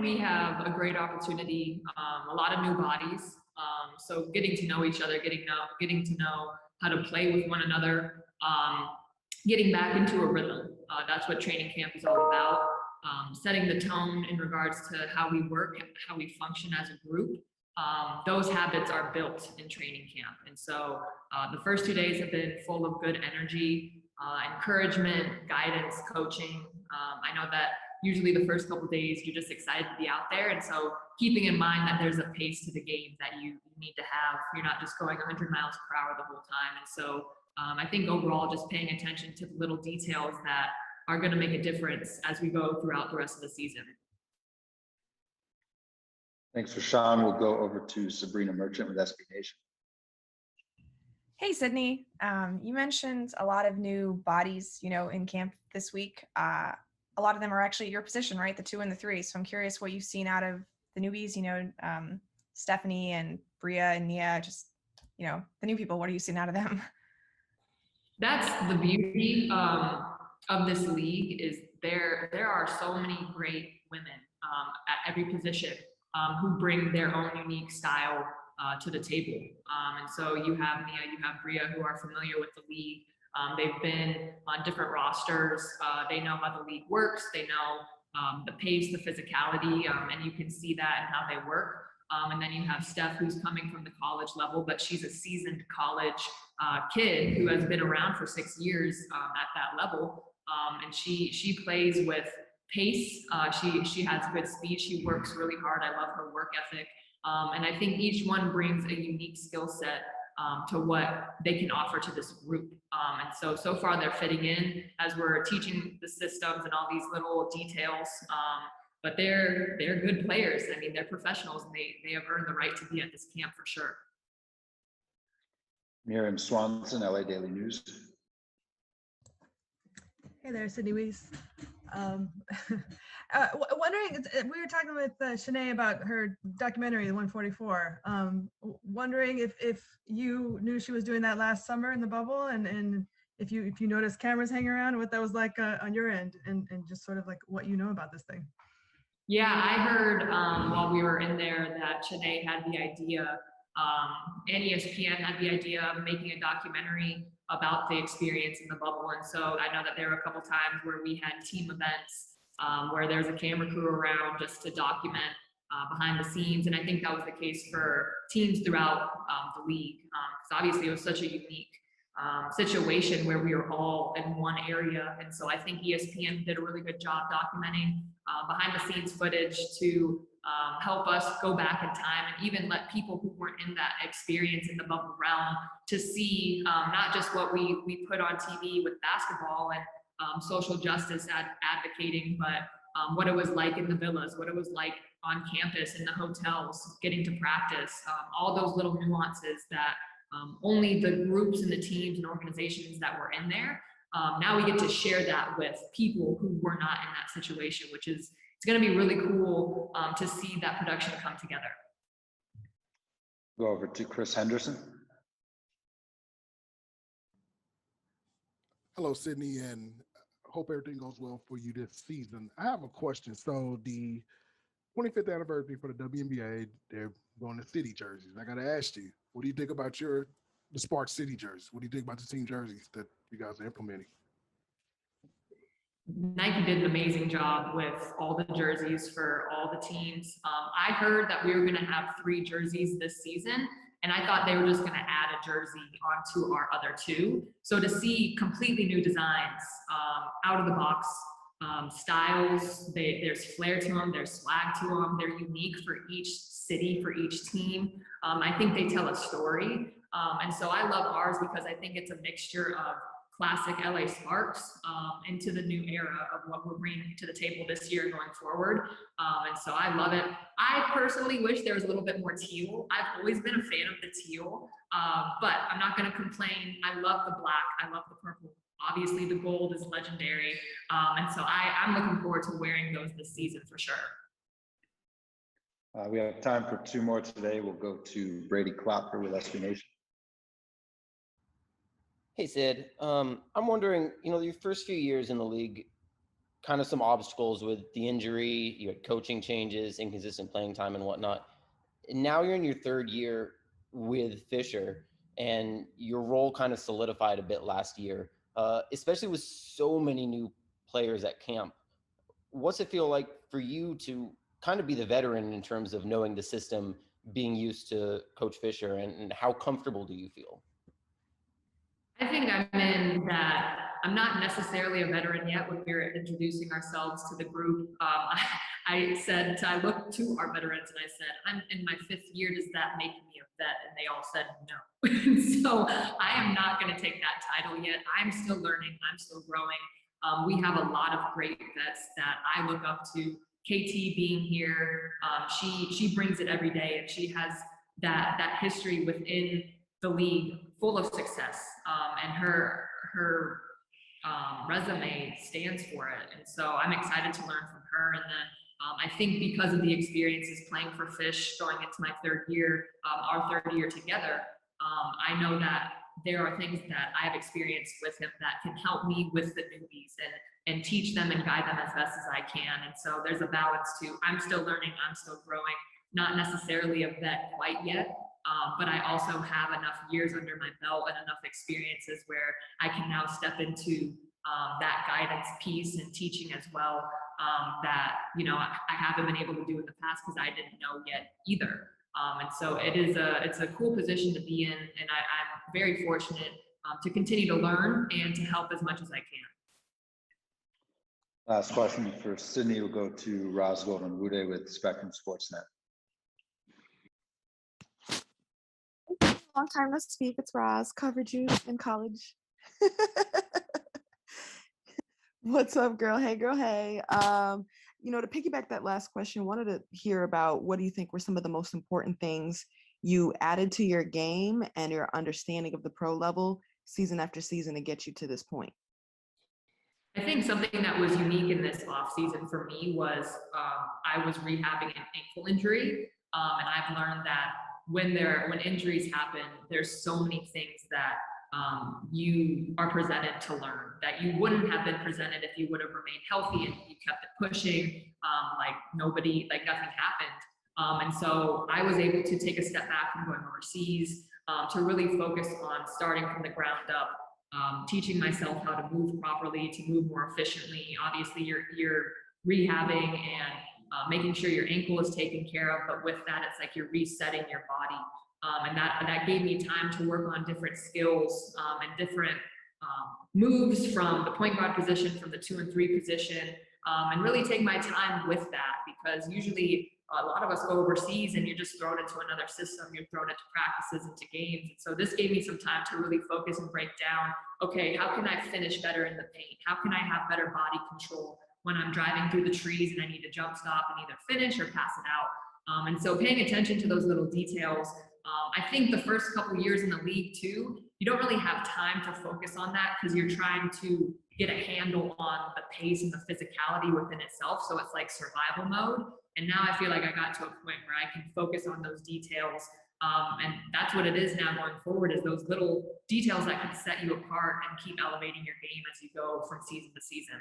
we have a great opportunity, a lot of new bodies. So getting to know each other, getting to know how to play with one another, getting back into a rhythm. That's what training camp is all about. Setting the tone in regards to how we work and how we function as a group. Those habits are built in training camp. And so the first 2 days have been full of good energy, encouragement, guidance, coaching. I know that usually the first couple of days you're just excited to be out there. And so keeping in mind that there's a pace to the game that you need to have. You're not just going 100 miles per hour the whole time. And so I think overall just paying attention to the little details that are going to make a difference as we go throughout the rest of the season. Thanks, Rashawn. We'll go over to Sabrina Merchant with SB Nation. Hey, Sydney. You mentioned a lot of new bodies, in camp this week. A lot of them are actually your position, right? The 2 and the 3. So I'm curious what you've seen out of the newbies, Stephanie and Bria and Nia, just, the new people. What are you seeing out of them? That's the beauty of this league is there are so many great women at every position who bring their own unique style to the table. And so you have Nia, you have Bria, who are familiar with the league. They've been on different rosters. They know how the league works. They know the pace, the physicality, and you can see that in how they work. And then you have Steph, who's coming from the college level, but she's a seasoned college kid who has been around for 6 years at that level. And she plays with pace. She has good speed. She works really hard. I love her work ethic. And I think each one brings a unique skill set to what they can offer to this group. And so far they're fitting in as we're teaching the systems and all these little details. But they're good players. I mean, they're professionals and they have earned the right to be at this camp for sure. Miriam Swanson, LA Daily News. Hey there, Sydney Wiese. Wondering, we were talking with Shanae about her documentary, The 144. Wondering if you knew she was doing that last summer in the bubble, and if you noticed cameras hanging around, what that was like on your end, and just sort of like what you know about this thing. Yeah, I heard while we were in there that Shanae had the idea, and ESPN had the idea of making a documentary about the experience in the bubble. And so I know that there were a couple times where we had team events where there's a camera crew around just to document behind the scenes. And I think that was the case for teams throughout the league. Because obviously it was such a unique situation where we were all in one area. And so I think ESPN did a really good job documenting behind the scenes footage to help us go back in time and even let people who weren't in that experience in the bubble realm to see not just what we put on TV with basketball and social justice advocating, but what it was like in the villas, what it was like on campus, in the hotels, getting to practice, all those little nuances that only the groups and the teams and organizations that were in there. Now we get to share that with people who were not in that situation, which is, it's going to be really cool to see that production come together. Go over to Chris Henderson. Hello, Sydney, and hope everything goes well for you this season. I have a question. So the 25th anniversary for the WNBA, they're going to city jerseys. I got to ask you, what do you think about the Spark City jerseys? What do you think about the team jerseys that you guys are implementing? Nike did an amazing job with all the jerseys for all the teams. I heard that we were going to have 3 jerseys this season, and I thought they were just going to add a jersey onto our other 2. So to see completely new designs, out of the box styles, there's flair to them, there's swag to them, they're unique for each city, for each team. I think they tell a story. And so I love ours because I think it's a mixture of classic LA Sparks into the new era of what we're bringing to the table this year going forward. And so I love it. I personally wish there was a little bit more teal. I've always been a fan of the teal, but I'm not going to complain. I love the black. I love the purple. Obviously, the gold is legendary. And so I'm looking forward to wearing those this season for sure. We have time for 2 more today. We'll go to Brady Klopper with SB Nation. Hey, Sid. I'm wondering, your first few years in the league, kind of some obstacles with the injury, you had coaching changes, inconsistent playing time and whatnot. And now you're in your third year with Fisher, and your role kind of solidified a bit last year, especially with so many new players at camp. What's it feel like for you to kind of be the veteran in terms of knowing the system, being used to Coach Fisher, and how comfortable do you feel? I think I'm in that I'm not necessarily a veteran yet. When we were introducing ourselves to the group, I said, I looked to our veterans and I said, I'm in my 5th year. Does that make me a vet? And they all said no. So I am not going to take that title yet. I'm still learning. I'm still growing. We have a lot of great vets that I look up to. KT being here, she brings it every day, and she has that history within the league full of success, and her resume stands for it. And so I'm excited to learn from her. And then I think because of the experiences playing for Fish going into my 3rd year, our 3rd year together, I know that there are things that I have experienced with him that can help me with the newbies and teach them and guide them as best as I can. And so there's a balance too. I'm still learning, I'm still growing, not necessarily a vet quite yet, but I also have enough years under my belt and enough experiences where I can now step into that guidance piece and teaching as well, that, you know, I haven't been able to do in the past because I didn't know yet either. And so it's a cool position to be in, and I'm very fortunate to continue to learn and to help as much as I can. Last question for Sydney will go to Roz Golden-Wude with Spectrum Sportsnet. Long time no speak. It's Roz. Covered you in college. What's up, girl? Hey, girl. Hey. You know, to piggyback that last question, wanted to hear about what do you think were some of the most important things you added to your game and your understanding of the pro level season after season to get you to this point? I think something that was unique in this off season for me was I was rehabbing an ankle injury, and I've learned that when injuries happen, there's so many things that you are presented to learn that you wouldn't have been presented if you would have remained healthy and you kept it pushing, like nothing happened. And so I was able to take a step back from going overseas, to really focus on starting from the ground up, teaching myself how to move properly, to move more efficiently. Obviously, you're rehabbing and making sure your ankle is taken care of, but with that, it's like you're resetting your body. And that gave me time to work on different skills and different moves from the point guard position, from the 2 and 3 position, and really take my time with that, because usually a lot of us go overseas and you're just thrown into another system, you're thrown into practices, into games. And so this gave me some time to really focus and break down, okay, how can I finish better in the paint? How can I have better body control when I'm driving through the trees and I need to jump stop and either finish or pass it out? And so paying attention to those little details. I think the first couple years in the league too, you don't really have time to focus on that because you're trying to get a handle on the pace and the physicality within itself. So it's like survival mode. And now I feel like I got to a point where I can focus on those details. And that's what it is now going forward, is those little details that can set you apart and keep elevating your game as you go from season to season.